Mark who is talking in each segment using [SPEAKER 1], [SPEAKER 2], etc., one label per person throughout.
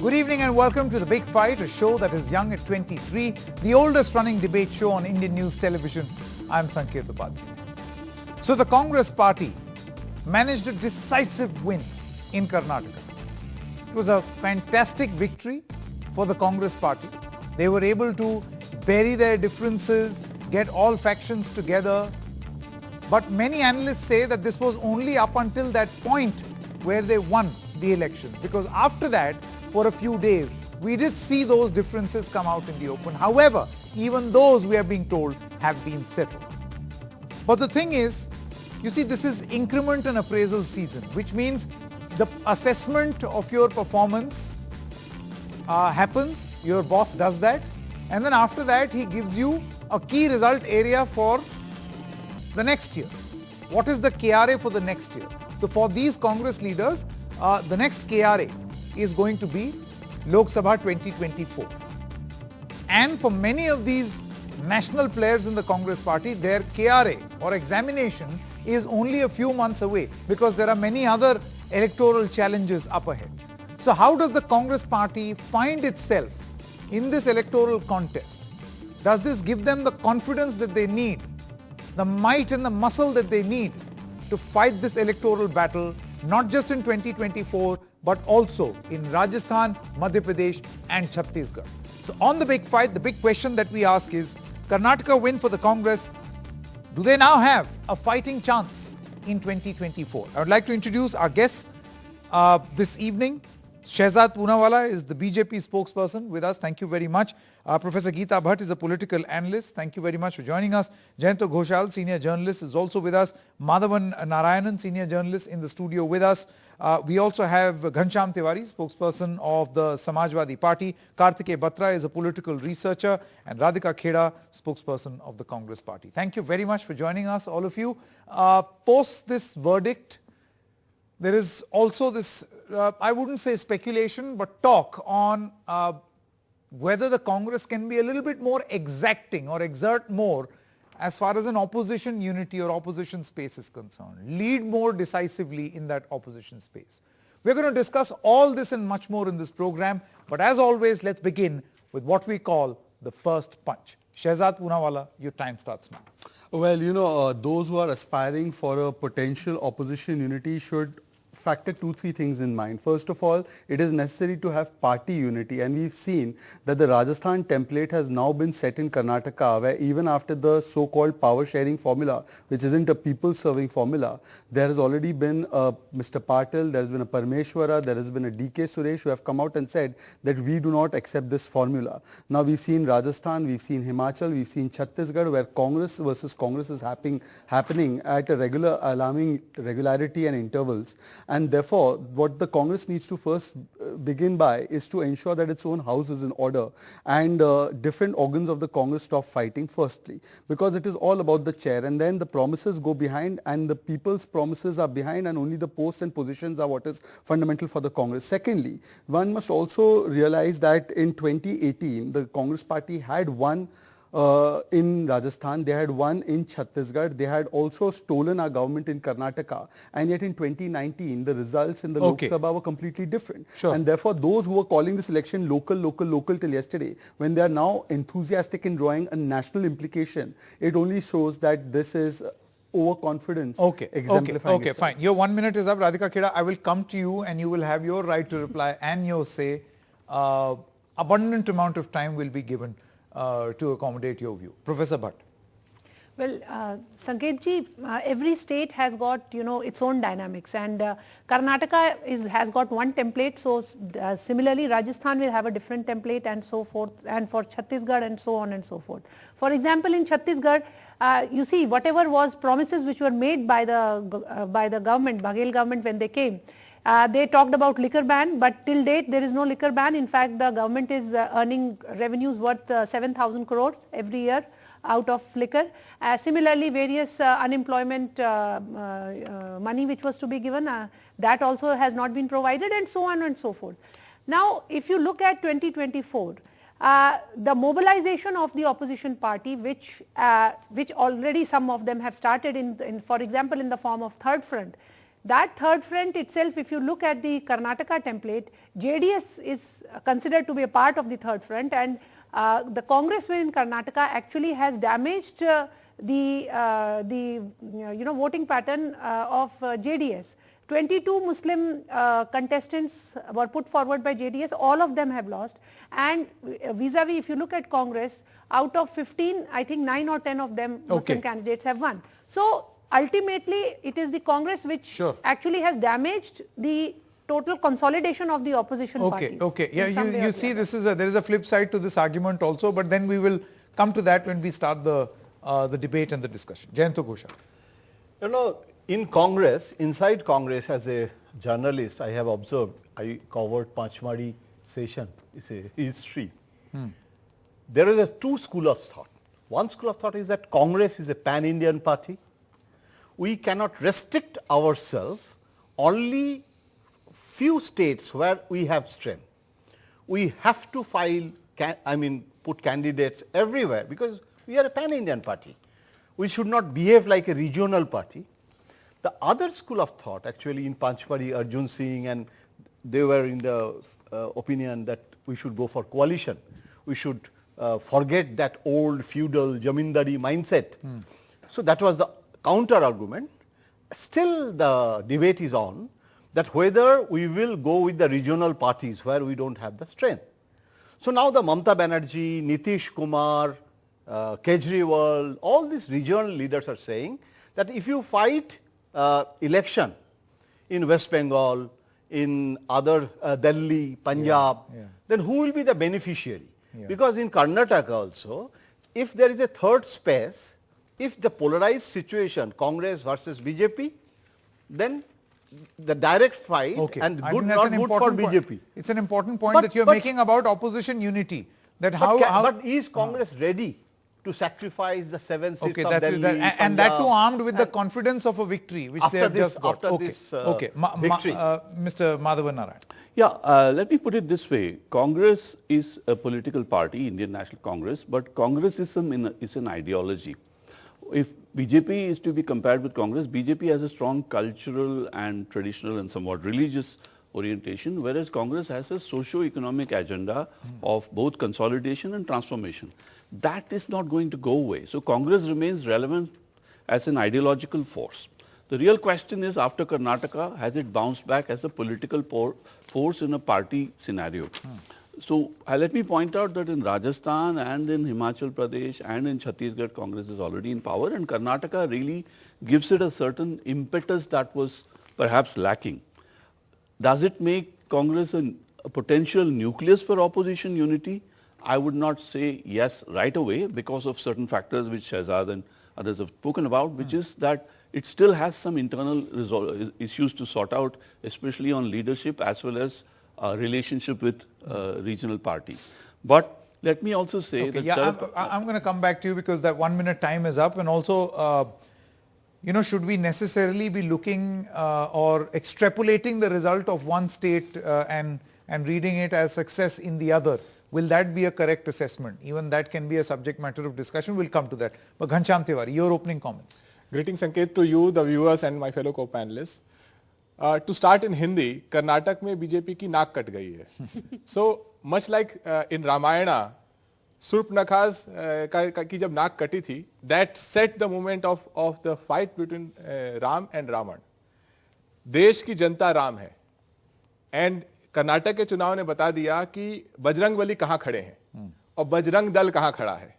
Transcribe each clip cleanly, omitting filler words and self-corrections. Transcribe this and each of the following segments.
[SPEAKER 1] Good evening and welcome to The Big Fight, a show that is young at 23, the oldest running debate show on Indian news television. I'm Sanket Upadhyay. So the Congress party managed a decisive win in Karnataka. It was a fantastic victory for the Congress party. They were able to bury their differences, get all factions together. But many analysts say that this was only up until that point where they won the elections. Because after that, for a few days, we did see those differences come out in the open. However, even those, we are being told, have been settled. But the thing is, you see, this is increment and appraisal season, which means the assessment of your performance happens, your boss does that, and then after that, he gives you a key result area for the next year. What is the KRA for the next year? So for these Congress leaders, the next KRA is going to be Lok Sabha 2024. And for many of these national players in the Congress party, their KRA or examination is only a few months away because there are many other electoral challenges up ahead. So how does the Congress party find itself in this electoral contest? Does this give them the confidence that they need, the might and the muscle that they need to fight this electoral battle, not just in 2024, but also in Rajasthan, Madhya Pradesh and Chhattisgarh? So on The Big Fight, the big question that we ask is, Karnataka win for the Congress, do they now have a fighting chance in 2024? I would like to introduce our guests this evening. Shehzad Poonawala is the BJP spokesperson with us. Thank you very much. Professor Geeta Bhatt is a political analyst. Thank you very much for joining us. Jayanto Ghoshal, senior journalist, is also with us. Madhavan Narayanan, senior journalist, in the studio with us. We also have Ghanshyam Tiwari, spokesperson of the Samajwadi Party. Kartikeya Batra is a political researcher. And Radhika Kheda, spokesperson of the Congress Party. Thank you very much for joining us, all of you. Post this verdict, there is also this, I wouldn't say speculation, but talk on whether the Congress can be a little bit more exacting or exert more as far as an opposition unity or opposition space is concerned. Lead more decisively in that opposition space. We're going to discuss all this and much more in this program. But as always, let's begin with what we call the first punch. Shehzad Poonawala, your time starts now.
[SPEAKER 2] Well, those who are aspiring for a potential opposition unity should factor 2-3 things in mind. First of all, it is necessary to have party unity, and we've seen that the Rajasthan template has now been set in Karnataka, where even after the so-called power sharing formula, which isn't a people serving formula, there has already been a Mr. Patil, there has been a Parmeshwara, there has been a DK Suresh who have come out and said that we do not accept this formula. Now we've seen Rajasthan, we've seen Himachal, we've seen Chhattisgarh, where Congress versus Congress is happening at a alarming regularity and intervals. And therefore, what the Congress needs to first begin by is to ensure that its own house is in order, and different organs of the Congress stop fighting firstly, because it is all about the chair, and then the promises go behind and the people's promises are behind, and only the posts and positions are what is fundamental for the Congress. Secondly, one must also realize that in 2018, the Congress party had won in Rajasthan, they had won in Chhattisgarh, they had also stolen our government in Karnataka, and yet in 2019 the results in the Lok Sabha were completely different.
[SPEAKER 1] Sure.
[SPEAKER 2] And therefore those who were calling this election local till yesterday, when they are now enthusiastic in drawing a national implication, it only shows that this is overconfidence.
[SPEAKER 1] Okay, fine. Your 1 minute is up, Radhika Kheda. I will come to you and you will have your right to reply and your say. Abundant amount of time will be given to accommodate your view. Professor Bhatt.
[SPEAKER 3] Well, Sanketji, every state has got, its own dynamics, and Karnataka has got one template, so similarly Rajasthan will have a different template and so forth, and for Chhattisgarh and so on and so forth. For example, in Chhattisgarh, you see, whatever was promises which were made by the government, Baghel government when they came, they talked about liquor ban, but till date there is no liquor ban. In fact, the government is earning revenues worth 7,000 crores every year out of liquor. Similarly, various unemployment money which was to be given, that also has not been provided, and so on and so forth. Now, if you look at 2024, the mobilization of the opposition party, which already some of them have started for example, in the form of Third Front, That third front itself, if you look at the Karnataka template, JDS is considered to be a part of the third front, and the Congress win in Karnataka actually has damaged the voting pattern of JDS. 22 Muslim contestants were put forward by JDS, all of them have lost, and vis-a-vis, if you look at Congress, out of 15, I think 9 or 10 of them Muslim candidates have won. So ultimately, it is the Congress which actually has damaged the total consolidation of the opposition parties.
[SPEAKER 1] Okay. Yeah, you see, there is a flip side to this argument also, but then we will come to that when we start the debate and the discussion. Jayanto Ghosha.
[SPEAKER 4] You know, in Congress, inside Congress, as a journalist, I have observed, I covered Panchmadi session, it's a history. There is a two school of thought. One school of thought is that Congress is a pan-Indian party. We cannot restrict ourselves only few states where we have strength. We have to put candidates everywhere because we are a pan-Indian party. We should not behave like a regional party. The other school of thought, actually in Panchmadi, Arjun Singh, and they were in the opinion that we should go for coalition. We should forget that old feudal jamindari mindset. So that was the counter argument. Still the debate is on that whether we will go with the regional parties where we don't have the strength. So now the Mamata Banerjee, Nitish Kumar, Kejriwal, all these regional leaders are saying that if you fight election in West Bengal, in other Delhi, Punjab, then who will be the beneficiary? Because in Karnataka also, if there is a third space, if the polarized situation, Congress versus BJP, then the direct fight and good, not good for BJP.
[SPEAKER 1] It's an important point that you're making about opposition unity. That
[SPEAKER 4] but is Congress ready to sacrifice the 7 seats of Delhi,
[SPEAKER 1] and that too armed with the confidence of a victory, which they have just got.
[SPEAKER 4] After this victory.
[SPEAKER 1] Mr. Madhavan Narayan.
[SPEAKER 5] Yeah, let me put it this way. Congress is a political party, Indian National Congress, but Congressism is an ideology. If BJP is to be compared with Congress, BJP has a strong cultural and traditional and somewhat religious orientation, whereas Congress has a socio-economic agenda of both consolidation and transformation. That is not going to go away. So Congress remains relevant as an ideological force. The real question is, after Karnataka, has it bounced back as a political force in a party scenario? So let me point out that in Rajasthan and in Himachal Pradesh and in Chhattisgarh, Congress is already in power, and Karnataka really gives it a certain impetus that was perhaps lacking. Does it make Congress a potential nucleus for opposition unity? I would not say yes right away because of certain factors which Shehzad and others have spoken about, which is that it still has some internal issues to sort out, especially on leadership as well as relationship with regional parties. But let me also say that...
[SPEAKER 1] I'm going to come back to you because that 1 minute time is up, and also, should we necessarily be looking or extrapolating the result of one state and reading it as success in the other? Will that be a correct assessment? Even that can be a subject matter of discussion. We'll come to that. But Ghanshyam Tiwari, your opening comments.
[SPEAKER 6] Greetings, Sanket, to you, the viewers and my fellow co-panelists. To start in Hindi, Karnataka में BJP की नाक cut गई है. So much like in Ramayana, Surpnakhas की जब नाक कटी थी, that set the moment of the fight between Ram and Ravan. देश की जनता राम है, and कर्नाटक के चुनाव ने बता दिया कि बजरंगबली कहां खड़े हैं और बजरंग दल कहां खड़ा है.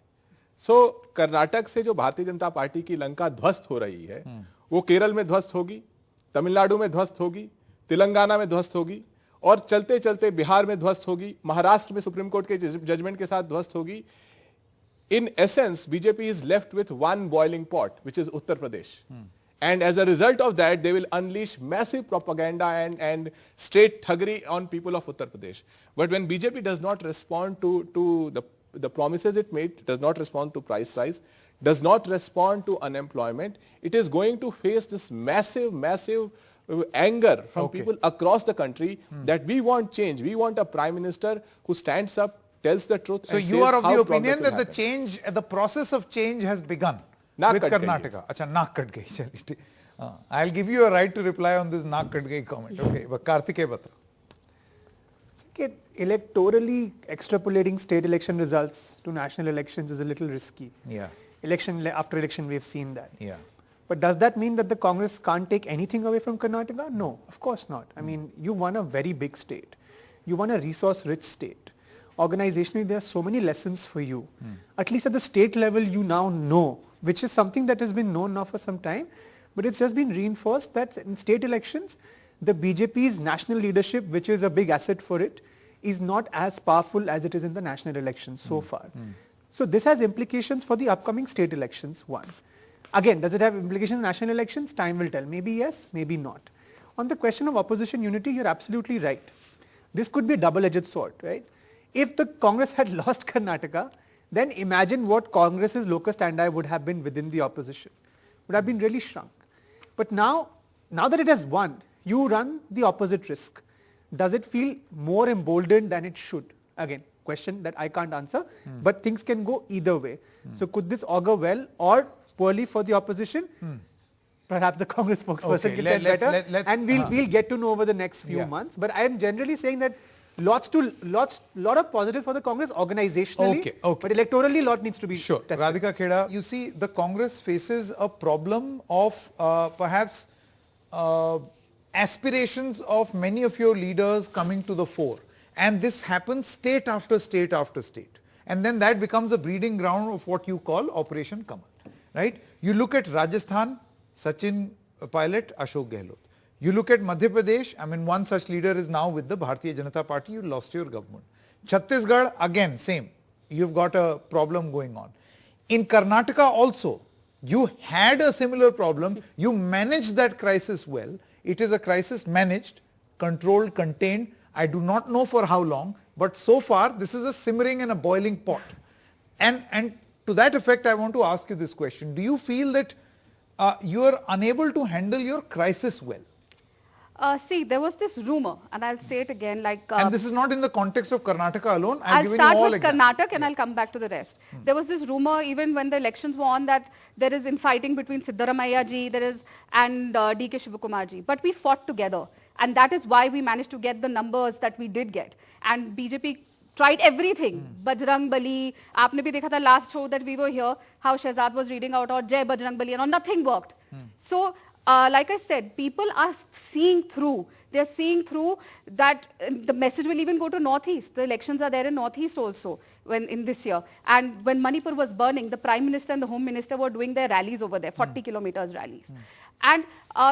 [SPEAKER 6] सो कर्नाटक से जो भारतीय जनता पार्टी की लंका ध्वस्त हो रही है, वो केरल में ध्वस्त होगी, तमिलनाडु में ध्वस्त होगी, तेलंगाना में ध्वस्त होगी, और चलते चलते बिहार में ध्वस्त होगी, महाराष्ट्र में सुप्रीम कोर्ट के जजमेंट के साथ ध्वस्त होगी. In essence, BJP is left with one boiling pot, which is Uttar Pradesh. And as a result of that, they will unleash massive propaganda and straight thuggery on people of Uttar Pradesh. But when BJP does not respond to the promises it made, does not respond to price rise, does not respond to unemployment, it is going to face this massive anger from people across the country that we want change. We want a prime minister who stands up, tells the truth.
[SPEAKER 1] So you are of the opinion that the process of change has begun with Karnataka. अच्छा, नाक cut गई. I'll give you a right to reply on this naak kat gayi comment. Okay, but Karthike bata.
[SPEAKER 7] Electorally extrapolating state election results to national elections is a little risky.
[SPEAKER 1] Yeah.
[SPEAKER 7] Election after election, we have seen that.
[SPEAKER 1] Yeah.
[SPEAKER 7] But does that mean that the Congress can't take anything away from Karnataka? No, of course not. I mean, you won a very big state. You won a resource-rich state. Organizationally, there are so many lessons for you. At least at the state level, you now know, which is something that has been known now for some time, but it's just been reinforced that in state elections, the BJP's national leadership, which is a big asset for it, is not as powerful as it is in the national elections so far. So this has implications for the upcoming state elections, one. Again, does it have implications in national elections? Time will tell. Maybe yes, maybe not. On the question of opposition unity, you're absolutely right. This could be a double-edged sword, right? If the Congress had lost Karnataka, then imagine what Congress's locus standi would have been within the opposition. Would have been really shrunk. But now that it has won, you run the opposite risk. Does it feel more emboldened than it should? Again, question that I can't answer, but things can go either way. So could this augur well or poorly for the opposition? Perhaps the Congress spokesperson can tell better, and we'll get to know over the next few months. But I am generally saying that lot of positives for the Congress organizationally, but electorally lot needs to be tested.
[SPEAKER 1] Radhika Kheda, you see the Congress faces a problem of perhaps aspirations of many of your leaders coming to the fore, and this happens state after state after state, and then that becomes a breeding ground of what you call Operation Kamal, right? You look at Rajasthan, Sachin Pilot, Ashok Gehlot. You look at Madhya Pradesh, I mean one such leader is now with the Bharatiya Janata Party, you lost your government. Chhattisgarh, again same, you've got a problem going on. In Karnataka also, you had a similar problem, you managed that crisis well. It is a crisis managed, controlled, contained. I do not know for how long, but so far this is a simmering and a boiling pot. And to that effect, I want to ask you this question. Do you feel that you are unable to handle your crisis well?
[SPEAKER 8] See, there was this rumor, and I'll say it again, like...
[SPEAKER 1] and this is not in the context of Karnataka alone.
[SPEAKER 8] I'll start with Karnataka and I'll come back to the rest. There was this rumor even when the elections were on that there is infighting between Siddaramaiah ji and DK Shivakumar ji. But we fought together, and that is why we managed to get the numbers that we did get. And BJP tried everything. Bajrang Bali, aapne bhi dekha tha last show that we were here, how Shehzad was reading out or Jai Bajrang Bali, and nothing worked. So, like I said, people are seeing through. They're seeing through that the message will even go to Northeast. The elections are there in Northeast also in this year. And when Manipur was burning, the Prime Minister and the Home Minister were doing their rallies over there, 40 kilometers rallies. And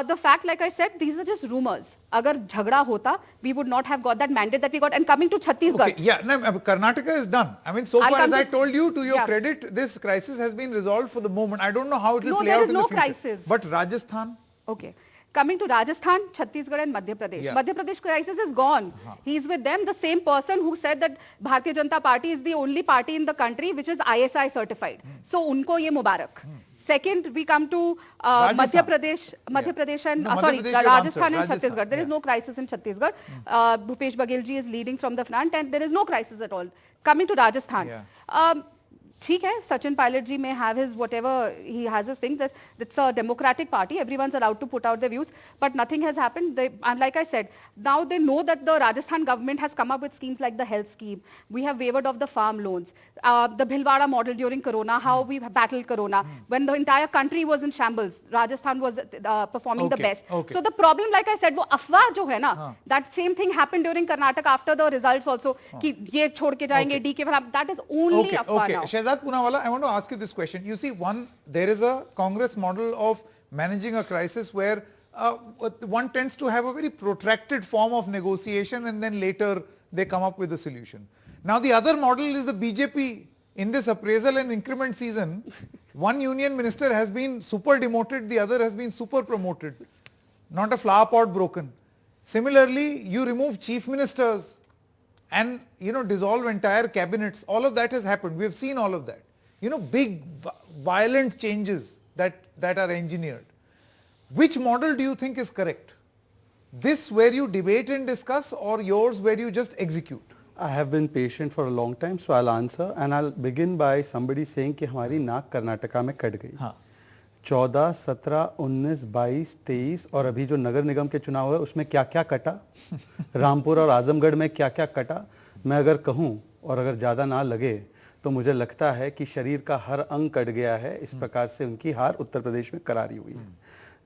[SPEAKER 8] the fact, like I said, these are just rumors. Agar jhagda hota, we would not have got that mandate that we got. And coming to Chhattisgarh.
[SPEAKER 1] Okay, yeah, no, Karnataka is done. I mean, so far as I told you, to your credit, this crisis has been resolved for the moment. I don't know how it will play out in the future.
[SPEAKER 8] No, there is no crisis.
[SPEAKER 1] But Rajasthan?
[SPEAKER 8] Okay. Coming to Rajasthan, Chhattisgarh and Madhya Pradesh. Madhya Pradesh crisis is gone. He is with them, the same person who said that Bharatiya Janata Party is the only party in the country which is ISI certified. So, unko ye Mubarak. Second, we come to Madhya Pradesh and Rajasthan and Chhattisgarh. There is no crisis in Chhattisgarh. Bhupesh Baghel ji is leading from the front and there is no crisis at all. Coming to Rajasthan. ठीक है, Sachin Pilot ji may have his whatever, he has his things. It's a democratic party. Everyone's allowed to put out their views, but nothing has happened. And like I said, now they know that the Rajasthan government has come up with schemes like the health scheme. We have waived off the farm loans. The Bhilwara model during Corona, how we battled Corona. When the entire country was in shambles, Rajasthan was performing the best. So the problem, like I said, wo afwah jo hai na, that same thing happened during Karnataka after the results also. Ki ye chhod ke jayenge, DK, that is only afwah now.
[SPEAKER 1] Punawala, I want to ask you this question. You see, there is a Congress model of managing a crisis where one tends to have a very protracted form of negotiation and then later they come up with a solution. Now the other model is the BJP. In this appraisal and increment season, one union minister has been super demoted, the other has been super promoted. Not a flower pot broken. Similarly, you remove chief ministers and dissolve entire cabinets. All of that has happened. We have seen all of that. Big violent changes that are engineered. Which model do you think is correct? This where you debate and discuss, or yours where you just execute?
[SPEAKER 2] I have been patient for a long time, so I'll answer, and I'll begin by somebody saying कि हमारी नाक कर्नाटका में cut गई. 14, 17, 19, 22, 23 और अभी जो नगर निगम के चुनाव है उसमें क्या क्या कटा, रामपुर और आजमगढ़ में क्या क्या कटा, मैं अगर कहूं और अगर ज़्यादा ना लगे तो मुझे लगता है कि शरीर का हर अंग कट गया है। इस प्रकार से उनकी हार उत्तर प्रदेश में करारी हुई है।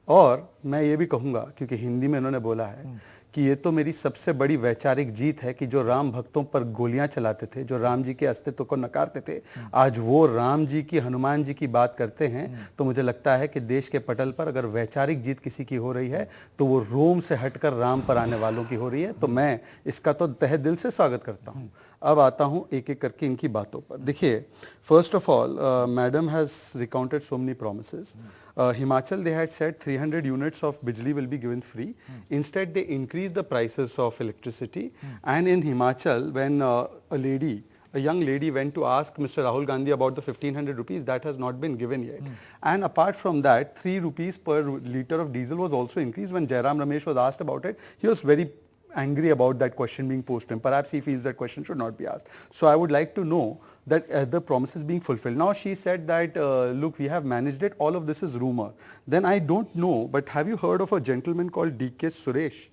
[SPEAKER 2] और मैं ये भी कहूँगा, क्योंकि हिंदी में उन्होंने बोला है कि ये तो मेरी सबसे बड़ी वैचारिक जीत है कि जो राम भक्तों पर गोलियां चलाते थे, जो राम जी के अस्तित्व को नकारते थे, आज वो राम जी की, हनुमान जी की बात करते हैं। तो मुझे लगता है कि देश के पटल पर अगर वैचारिक जीत किसी की हो रही है तो वो रोम से हटकर राम पर आने वालों की हो रही है। तो मैं इसका तो तहे दिल से स्वागत करता हूँ। अब आता हूँ एक एक करके इनकी बातों पर। देखिए, first of all, madam has recounted so many promises. Himachal, they had said 300 units of bijli will be given free. Instead, they increased the prices of electricity. And in Himachal, when a young lady went to ask Mr. Rahul Gandhi about the 1500 rupees, that has not been given yet. And apart from that, 3 rupees per litre of diesel was also increased. When Jairam Ramesh was asked about it, he was very angry about that question being posed to him. Perhaps he feels that question should not be asked. So I would like to know that the promise is being fulfilled. Now she said that, look, we have managed it. All of this is rumor. Then I don't know, but have you heard of a gentleman called D.K. Suresh?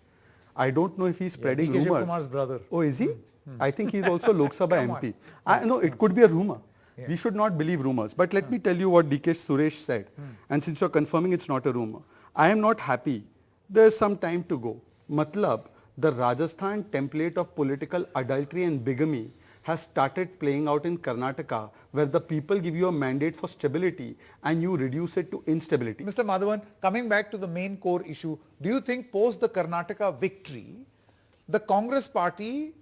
[SPEAKER 2] I don't know if he's spreading rumors.
[SPEAKER 1] Shivakumar's brother.
[SPEAKER 2] Oh, is he? I think he's also Lok Sabha MP. No, it could be a rumor. Yeah. We should not believe rumors. But let me tell you what D.K. Suresh said. And since you're confirming it's not a rumor, I am not happy. There's some time to go. Matlab, the Rajasthan template of political adultery and bigamy has started playing out in Karnataka, where the people give you a mandate for stability and you reduce it to instability.
[SPEAKER 1] Mr. Madhavan, coming back to the main core issue, do you think post the Karnataka victory, the Congress party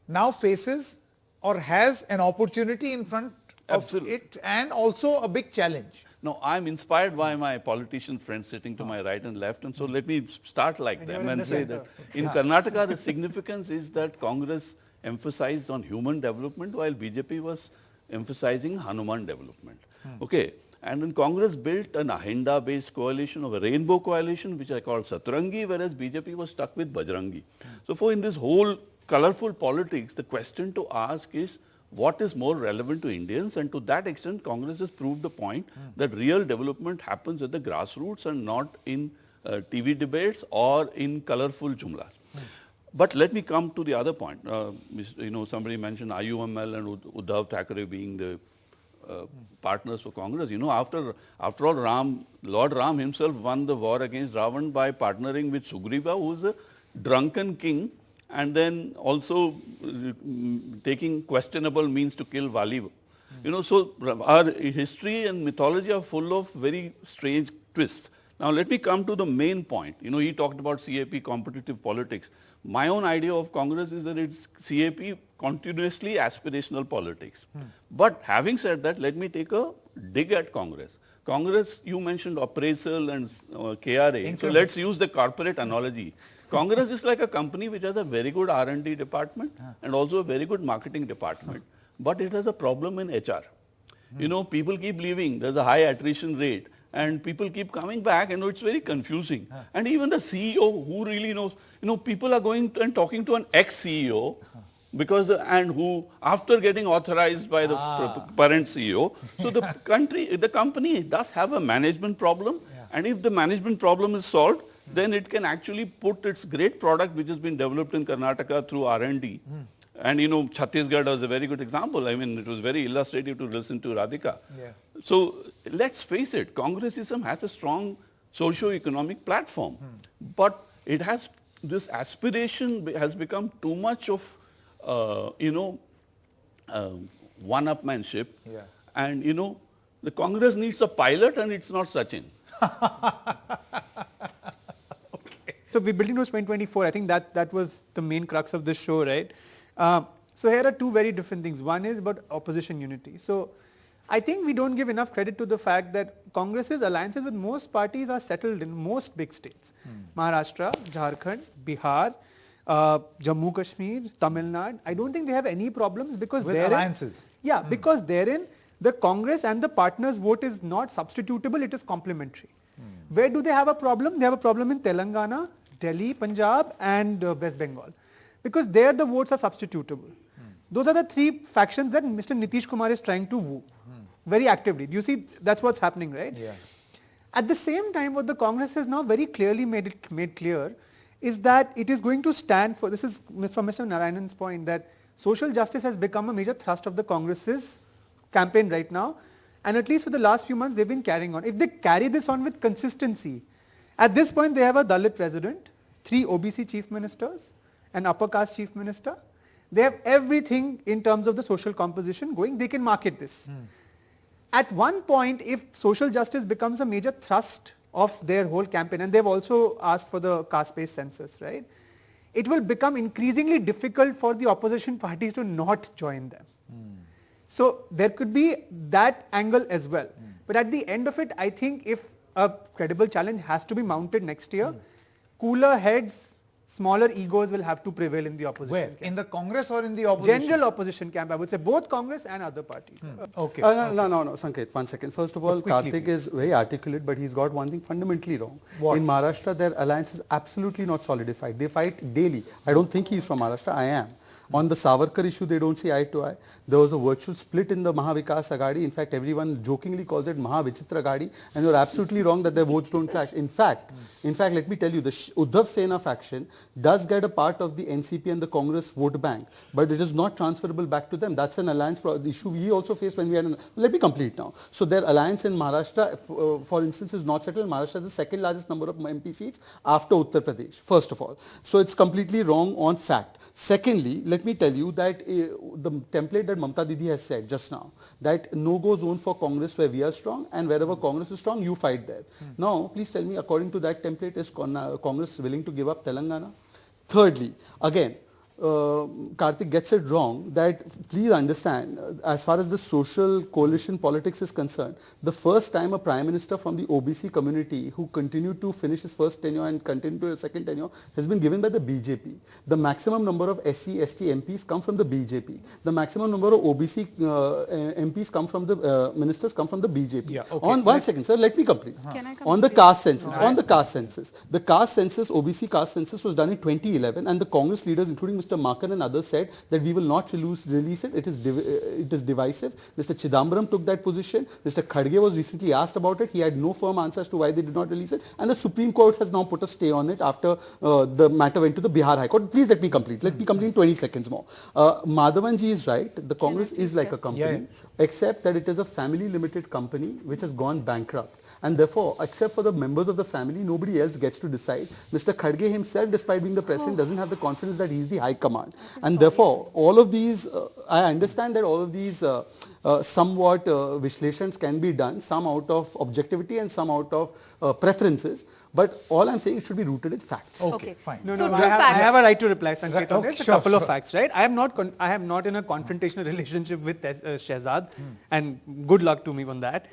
[SPEAKER 1] now faces or has an opportunity in front of it and also a big challenge?
[SPEAKER 5] No, I'm inspired by my politician friends sitting to my right and left, and so let me start like them and say that in Karnataka the significance is that Congress emphasized on human development while BJP was emphasizing Hanuman development. Okay, and then Congress built an agenda-based coalition of a rainbow coalition which I call Satrangi, whereas BJP was stuck with Bajrangi. So for in this whole colorful politics, the question to ask is, what is more relevant to Indians? And to that extent, Congress has proved the point that real development happens at the grassroots and not in TV debates or in colorful jumlas. But let me come to the other point. Somebody mentioned IUML and Uddhav Thackeray being the partners for Congress. After all, Lord Ram himself won the war against Ravan by partnering with Sugriva, who is a drunken king, and then also taking questionable means to kill Vali. So our history and mythology are full of very strange twists. Now let me come to the main point. He talked about CAP, competitive politics. My own idea of Congress is that it's CAP, continuously aspirational politics. But having said that, let me take a dig at Congress. Congress, you mentioned appraisal and KRA. So let's use the corporate analogy. Congress is like a company which has a very good R&D department and also a very good marketing department, but it has a problem in HR. People keep leaving, there's a high attrition rate, and people keep coming back, and it's very confusing. And even the CEO, who really knows, people are going and talking to an ex-CEO, who after getting authorized by the current CEO, so the company does have a management problem, and if the management problem is solved, then it can actually put its great product which has been developed in Karnataka through R&D. And Chhattisgarh was a very good example. I mean, it was very illustrative to listen to Radhika. So let's face it, Congressism has a strong socio-economic platform, but it has, this aspiration has become too much of, one-upmanship. And, the Congress needs a pilot and it's not Sachin.
[SPEAKER 7] So we're building towards 2024. I think that was the main crux of this show, right? So here are two very different things. One is about opposition unity. So I think we don't give enough credit to the fact that Congress's alliances with most parties are settled in most big states. Maharashtra, Jharkhand, Bihar, Jammu Kashmir, Tamil Nadu. I don't think they have any problems because
[SPEAKER 1] with alliances.
[SPEAKER 7] Because therein the Congress and the partners' vote is not substitutable, it is complementary. Where do they have a problem? They have a problem in Telangana, Delhi, Punjab and West Bengal. Because there the votes are substitutable. Those are the three factions that Mr. Nitish Kumar is trying to woo very actively. Do you see? That's what's happening, right? At the same time, what the Congress has now very clearly made clear is that it is going to stand for, this is from Mr. Narayanan's point, that social justice has become a major thrust of the Congress's campaign right now, and at least for the last few months they've been carrying on. If they carry this on with consistency, at this point they have a Dalit president, 3 OBC chief ministers, an upper caste chief minister. They have everything in terms of the social composition going, they can market this. At one point, if social justice becomes a major thrust of their whole campaign, and they've also asked for the caste-based census, right? It will become increasingly difficult for the opposition parties to not join them. So there could be that angle as well. But at the end of it, I think if a credible challenge has to be mounted next year, cooler heads, smaller egos will have to prevail in the opposition
[SPEAKER 1] Where?
[SPEAKER 7] camp.
[SPEAKER 1] In the Congress or in the opposition?
[SPEAKER 7] General opposition camp, I would say, both Congress and other parties.
[SPEAKER 1] Okay.
[SPEAKER 2] No, Sanket, 1 second. First of all,
[SPEAKER 1] quickly,
[SPEAKER 2] Karthik is very articulate, but he's got one thing fundamentally wrong.
[SPEAKER 1] What?
[SPEAKER 2] In Maharashtra, their alliance is absolutely not solidified. They fight daily. I don't think he's from Maharashtra. I am. On the Savarkar issue, they don't see eye to eye. There was a virtual split in the Mahavikas Aghadi. In fact, everyone jokingly calls it Mahavichitra Aghadi, and you're absolutely wrong that their votes don't clash. In fact, let me tell you, the Uddhav Sena faction does get a part of the NCP and the Congress vote bank, but it is not transferable back to them. That's an alliance issue we also faced when we had let me complete now. So their alliance in Maharashtra, for instance, is not settled. Maharashtra has the second largest number of MP seats after Uttar Pradesh, first of all. So it's completely wrong on fact. Secondly, let me tell you that the template that Mamta Didi has said just now, that no-go zone for Congress where we are strong, and wherever Congress is strong, you fight there. Now, please tell me, according to that template, is Congress willing to give up Telangana? Thirdly, again, Karthik gets it wrong that, please understand, as far as the social coalition politics is concerned, the first time a Prime Minister from the OBC community who continued to finish his first tenure and continue to his second tenure has been given by the BJP. The maximum number of SC, ST MPs come from the BJP. The maximum number of OBC MPs come from the ministers come from the BJP.
[SPEAKER 1] Yeah, okay.
[SPEAKER 2] On one second, sir, let me complete.
[SPEAKER 8] Can I come
[SPEAKER 2] On the
[SPEAKER 8] please?
[SPEAKER 2] caste census, the caste census, OBC caste census was done in 2011, and the Congress leaders, including Mr. Makar and others, said that we will not release it. It is divisive. Mr. Chidambaram took that position. Mr. Kharge was recently asked about it. He had no firm answer as to why they did not release it. And the Supreme Court has now put a stay on it after the matter went to the Bihar High Court. Please let me complete. Let me complete in 20 seconds more. Madhavanji is right. The Congress is like a company, except that it is a family limited company which has gone bankrupt. And therefore, except for the members of the family, nobody else gets to decide. Mr. Kharge himself, despite being the president, doesn't have the confidence that he's the high command. And therefore, all of these, I understand that all of these somewhat vishleshans can be done, some out of objectivity and some out of preferences. But all I'm saying, it should be rooted in facts.
[SPEAKER 1] Okay, fine.
[SPEAKER 7] No,
[SPEAKER 8] So
[SPEAKER 7] no,
[SPEAKER 8] two
[SPEAKER 7] I
[SPEAKER 8] facts.
[SPEAKER 7] have a right to reply, Sanket, on
[SPEAKER 1] Okay,
[SPEAKER 7] this.
[SPEAKER 1] sure,
[SPEAKER 7] A couple of
[SPEAKER 1] sure.
[SPEAKER 7] facts, right? I am not in a confrontational relationship with Shehzad, and good luck to me on that.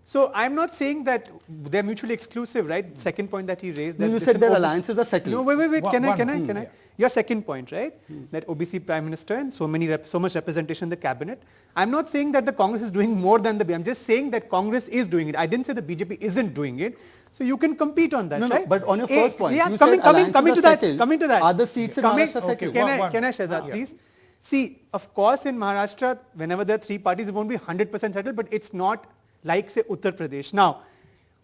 [SPEAKER 7] So I'm not saying that they're mutually exclusive, right? Second point that he raised. That
[SPEAKER 2] You
[SPEAKER 7] it's
[SPEAKER 2] said
[SPEAKER 7] an
[SPEAKER 2] their
[SPEAKER 7] OBC
[SPEAKER 2] alliances are settled.
[SPEAKER 7] No, wait. Can I?
[SPEAKER 1] Yeah.
[SPEAKER 7] Your second point, right? That OBC Prime Minister and so much representation in the cabinet. I'm not saying that the Congress is doing more than the BJP. I'm just saying that Congress is doing it. I didn't say the BJP isn't doing it. So you can compete on that,
[SPEAKER 2] No,
[SPEAKER 7] right?
[SPEAKER 2] but on your first point,
[SPEAKER 7] yeah,
[SPEAKER 2] you
[SPEAKER 7] coming
[SPEAKER 2] said alliances
[SPEAKER 7] to
[SPEAKER 2] are
[SPEAKER 7] that.
[SPEAKER 2] settled.
[SPEAKER 7] Coming to that.
[SPEAKER 2] Are the seats in Maharashtra settled?
[SPEAKER 7] Can
[SPEAKER 1] One.
[SPEAKER 7] I, Shehzad, please? See, of course, in Maharashtra, whenever there are 3 parties, it won't be 100% settled, but it's not like, say, Uttar Pradesh. Now,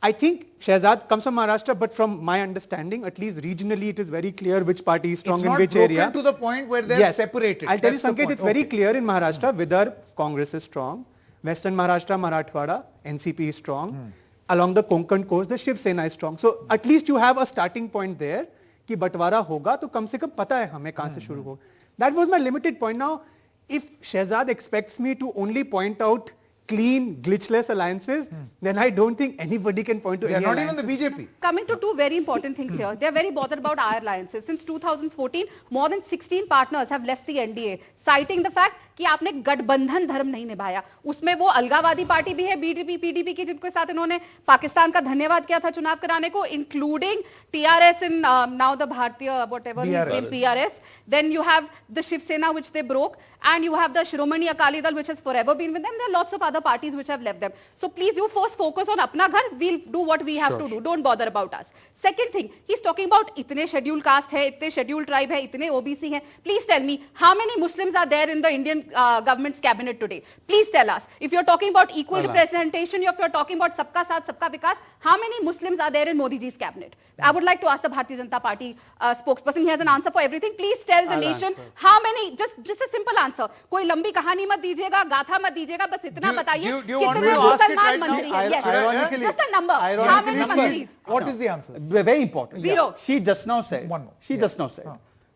[SPEAKER 7] I think Shehzad comes from Maharashtra, but from my understanding, at least regionally, it is very clear which party is strong in which area.
[SPEAKER 1] It's not broken to the point where they're separated.
[SPEAKER 7] I'll tell you,
[SPEAKER 1] That's the
[SPEAKER 7] Sanket,
[SPEAKER 1] point.
[SPEAKER 7] it's very clear in Maharashtra, Vidarbha, Congress is strong. Western Maharashtra, Marathwada, NCP is strong. Along the Konkan coast, the Shiv Sena is strong. So at least you have a starting point there, कि बंटवारा होगा तो कम से कम पता है हमें कहाँ से शुरू हो. That was my limited point. Now, if Shehzad expects me to only point out clean, glitchless alliances, then I don't think anybody can point to
[SPEAKER 1] They're
[SPEAKER 7] any
[SPEAKER 1] not even
[SPEAKER 7] alliances.
[SPEAKER 1] the BJP.
[SPEAKER 8] Coming to 2 very important things here. They are very bothered about our alliances. Since 2014, more than 16 partners have left the NDA, citing the fact कि आपने गठबंधन धर्म नहीं निभाया. उसमें वो अलगावादी party भी है, बीडीपी, पीडीपी की, जिनके साथ इन्होंने पाकिस्तान का धन्यवाद किया था चुनाव कराने को, including TRS in now the Bharatiya whatever his name, PRS. Then you have the Shiv Sena which they broke, and you have the Shiromani Akali Dal which has forever been with them. There are lots of other parties which have left them. So please, you first focus on apna ghar. We'll do what we have to do. Don't bother about us. Second thing, he's talking about itne scheduled caste hai, itne scheduled tribe hai, itne OBC hai. Please tell me, how many Muslims are there in the Indian government's cabinet today? Please tell us. If you're talking about equal representation, if you're talking about Sabka Saath, Sabka Vikas, how many Muslims are there in Modi ji's cabinet? I would like to ask the Bharatiya Janata Party spokesperson. He has an answer for everything. Please tell the nation how many. Just a simple answer. कोई लंबी कहानी मत दीजिएगा, गाथा मत दीजिएगा, बस इतना बताइए.
[SPEAKER 1] Do you want me to ask it right now?
[SPEAKER 8] Yes.
[SPEAKER 2] Ironically,
[SPEAKER 8] Just a number. How many mantris?
[SPEAKER 1] What is the answer?
[SPEAKER 2] Very important.
[SPEAKER 8] Zero.
[SPEAKER 2] She just now said.
[SPEAKER 1] One more.
[SPEAKER 2] She just now said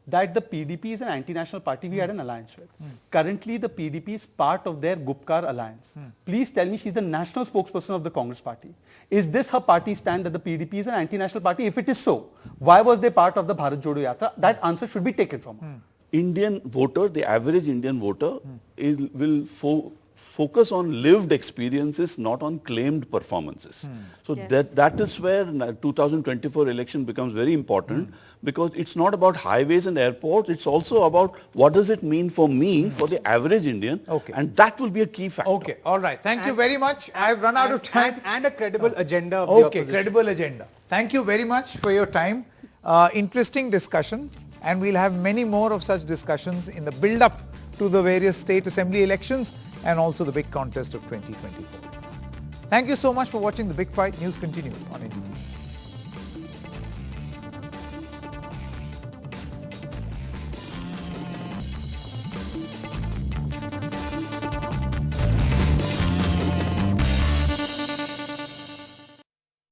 [SPEAKER 2] that the PDP is an anti-national party we had an alliance with. Currently, the PDP is part of their Gupkar alliance. Please tell me, she's the national spokesperson of the Congress party. Is this her party stand that the PDP is an anti-national party? If it is so, why was they part of the Bharat Jodo Yatra? That answer should be taken from her.
[SPEAKER 5] Indian voter, the average Indian voter, will focus on lived experiences, not on claimed performances. So that is where 2024 election becomes very important, because it's not about highways and airports, it's also about what does it mean for me, for the average Indian, and that will be a key factor.
[SPEAKER 1] Okay, all right. Thank you very much. I've run out of time.
[SPEAKER 7] And a credible agenda of the opposition.
[SPEAKER 1] Credible agenda. Thank you very much for your time. Interesting discussion, and we'll have many more of such discussions in the build-up to the various state assembly elections and also the big contest of 2024. Thank you so much for watching The Big Fight. News continues on NDTV.